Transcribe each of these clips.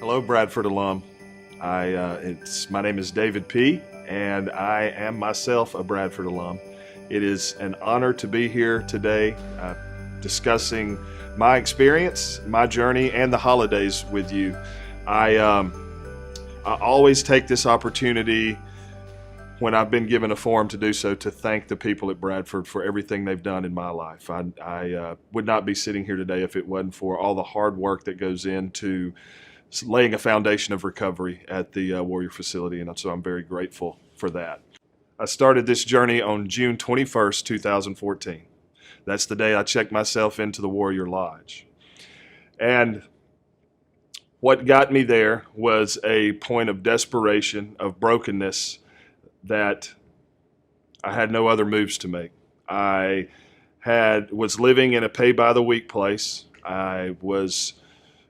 Hello, Bradford alum. My name is David P., and I am myself a Bradford alum. It is an honor to be here today discussing my experience, my journey, and the holidays with you. I always take this opportunity when I've been given a forum to do so to thank the people at Bradford for everything they've done in my life. I would not be sitting here today if it wasn't for all the hard work that goes into laying a foundation of recovery at the Warrior facility, and so I'm very grateful for that. I started this journey on June 21st, 2014. That's the day I checked myself into the Warrior Lodge. And what got me there was a point of desperation, of brokenness, that I had no other moves to make. I was living in a pay-by-the-week place. I was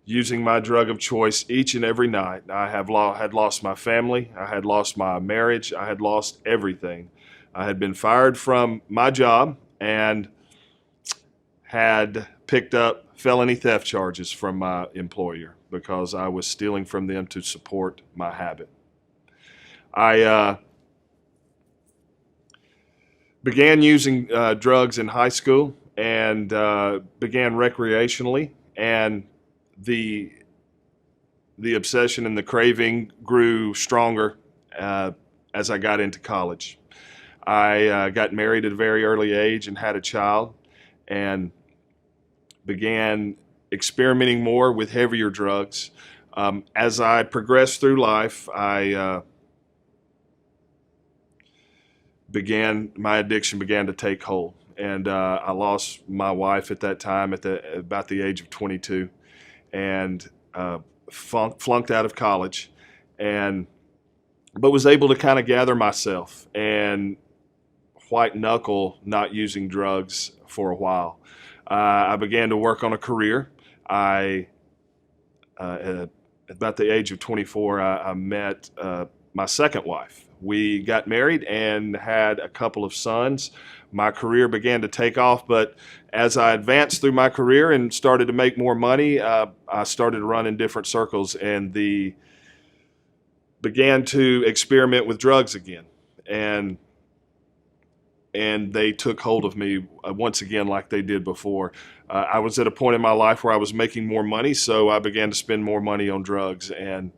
using my drug of choice each and every night. I had lost my family. I had lost my marriage. I had lost everything. I had been fired from my job and had picked up felony theft charges from my employer because I was stealing from them to support my habit. I began using drugs in high school and began recreationally, and the obsession and the craving grew stronger as I got into college. I got married at a very early age and had a child, and began experimenting more with heavier drugs. As I progressed through life, my addiction began to take hold, and I lost my wife at that time at about the age of 22. And flunked out of college, but was able to kind of gather myself and white knuckle not using drugs for a while. I began to work on a career. At about the age of 24, I met my second wife. We got married and had a couple of sons. My career began to take off, but as I advanced through my career and started to make more money, I started to run in different circles and began to experiment with drugs again. And they took hold of me once again like they did before. I was at a point in my life where I was making more money, so I began to spend more money on drugs, and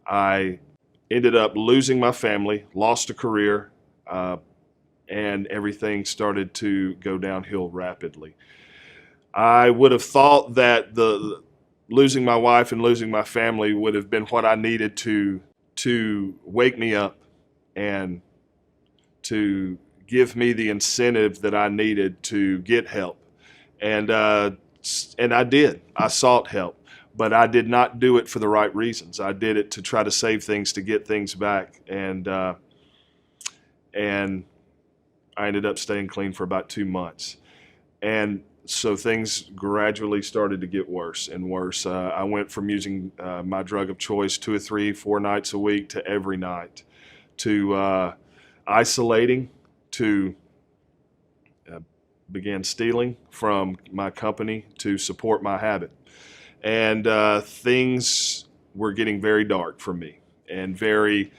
I ended up losing my family, lost a career, and everything started to go downhill rapidly. I would have thought that the losing my wife and losing my family would have been what I needed to wake me up and to give me the incentive that I needed to get help. And I did. I sought help. But I did not do it for the right reasons. I did it to try to save things, to get things back, and I ended up staying clean for about 2 months. And so things gradually started to get worse and worse. I went from using my drug of choice 2 or 3, 4 nights a week to every night, to isolating, to began stealing from my company to support my habit. And things were getting very dark for me and very,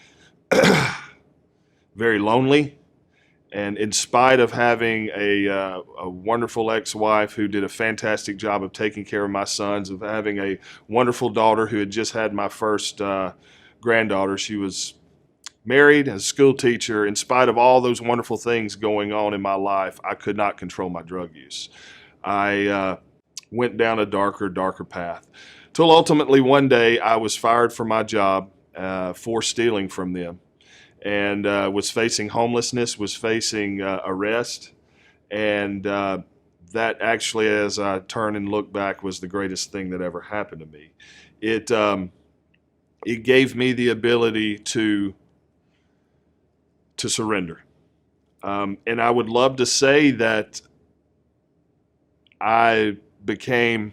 very lonely. And in spite of having a wonderful ex-wife who did a fantastic job of taking care of my sons, of having a wonderful daughter who had just had my first granddaughter, she was married, a school teacher. In spite of all those wonderful things going on in my life, I could not control my drug use. I went down a darker path, till ultimately one day I was fired from my job for stealing from them, and was facing homelessness, was facing arrest, and that actually, as I turn and look back, was the greatest thing that ever happened to me. It gave me the ability to surrender, and I would love to say that I became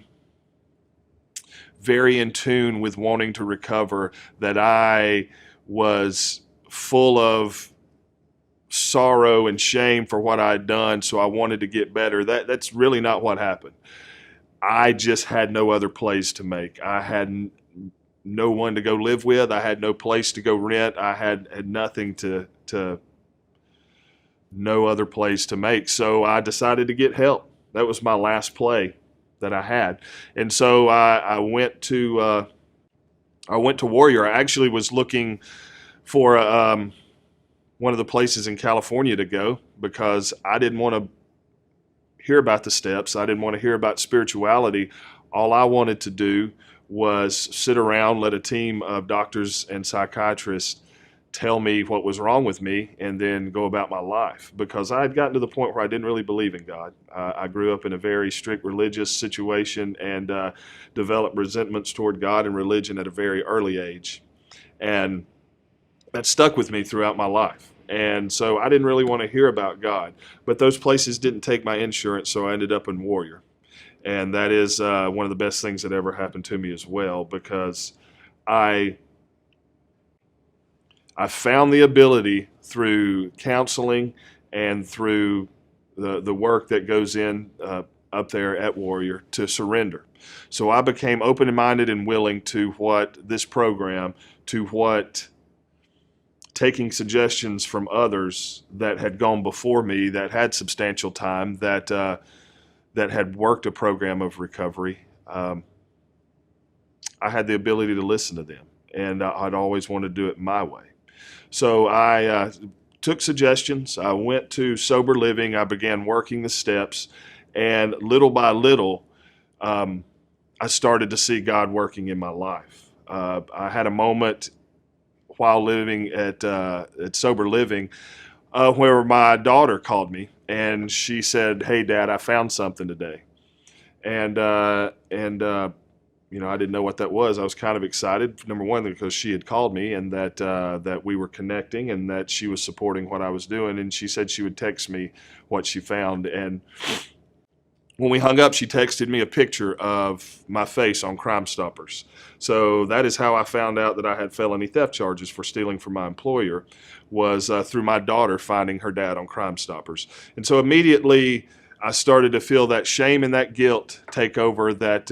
very in tune with wanting to recover, that I was full of sorrow and shame for what I had done, so I wanted to get better. That's really not what happened. I just had no other plays to make. I had no one to go live with. I had no place to go rent. I had nothing to no other place to make. So I decided to get help. That was my last play that I had. And so I went to Warrior. I actually was looking for one of the places in California to go because I didn't want to hear about the steps. I didn't want to hear about spirituality. All I wanted to do was sit around, let a team of doctors and psychiatrists tell me what was wrong with me, and then go about my life, because I had gotten to the point where I didn't really believe in God. I grew up in a very strict religious situation and developed resentments toward God and religion at a very early age. And that stuck with me throughout my life. And so I didn't really want to hear about God. But those places didn't take my insurance, so I ended up in Warrior. And that is one of the best things that ever happened to me as well, because I found the ability through counseling and through the work that goes in up there at Warrior to surrender. So I became open-minded and willing to what this program, to what taking suggestions from others that had gone before me, that had substantial time, that had worked a program of recovery. I had the ability to listen to them, and I'd always wanted to do it my way. So I took suggestions. I went to Sober Living. I began working the steps, and little by little, I started to see God working in my life. I had a moment while living at Sober Living where my daughter called me, and she said, "Hey, Dad, I found something today." And you know, I didn't know what that was. I was kind of excited, number one, because she had called me and that we were connecting and that she was supporting what I was doing. And she said she would text me what she found. And when we hung up, she texted me a picture of my face on Crime Stoppers. So that is how I found out that I had felony theft charges for stealing from my employer, was through my daughter finding her dad on Crime Stoppers. And so immediately I started to feel that shame and that guilt take over that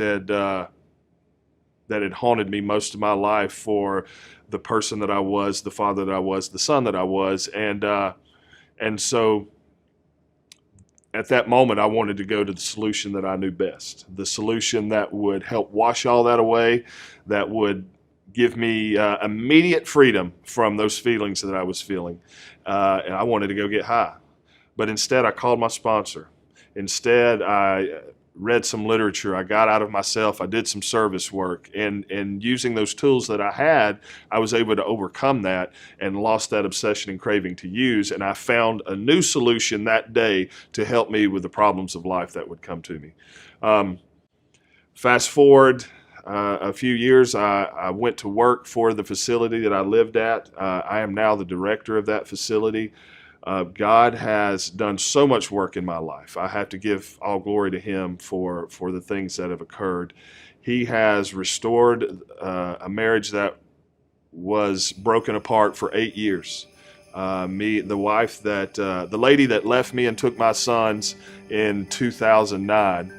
had haunted me most of my life for the person that I was, the father that I was, the son that I was. And so at that moment, I wanted to go to the solution that I knew best, the solution that would help wash all that away, that would give me immediate freedom from those feelings that I was feeling. And I wanted to go get high. But instead, I called my sponsor. Instead, I read some literature. I got out of myself. I did some service work. And using those tools that I had, I was able to overcome that and lost that obsession and craving to use. And I found a new solution that day to help me with the problems of life that would come to me. Fast forward a few years, I went to work for the facility that I lived at. I am now the director of that facility. God has done so much work in my life. I have to give all glory to Him for the things that have occurred. He has restored a marriage that was broken apart for 8 years. The lady that left me and took my sons in 2009,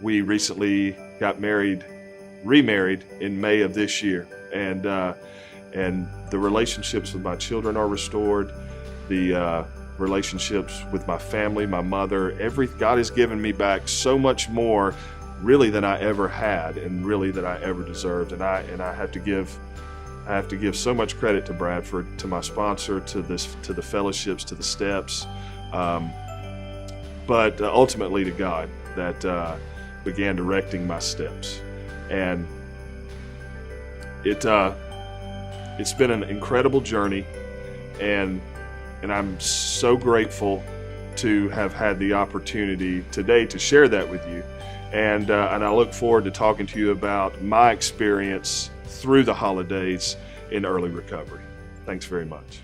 we recently got remarried in May of this year. And the relationships with my children are restored. The relationships with my family, my mother, God has given me back so much more, really, than I ever had, and really that I ever deserved. And I have to give so much credit to Bradford, to my sponsor, to the fellowships, to the steps, but ultimately to God that began directing my steps. And it's been an incredible journey, and I'm so grateful to have had the opportunity today to share that with you. And I look forward to talking to you about my experience through the holidays in early recovery. Thanks very much.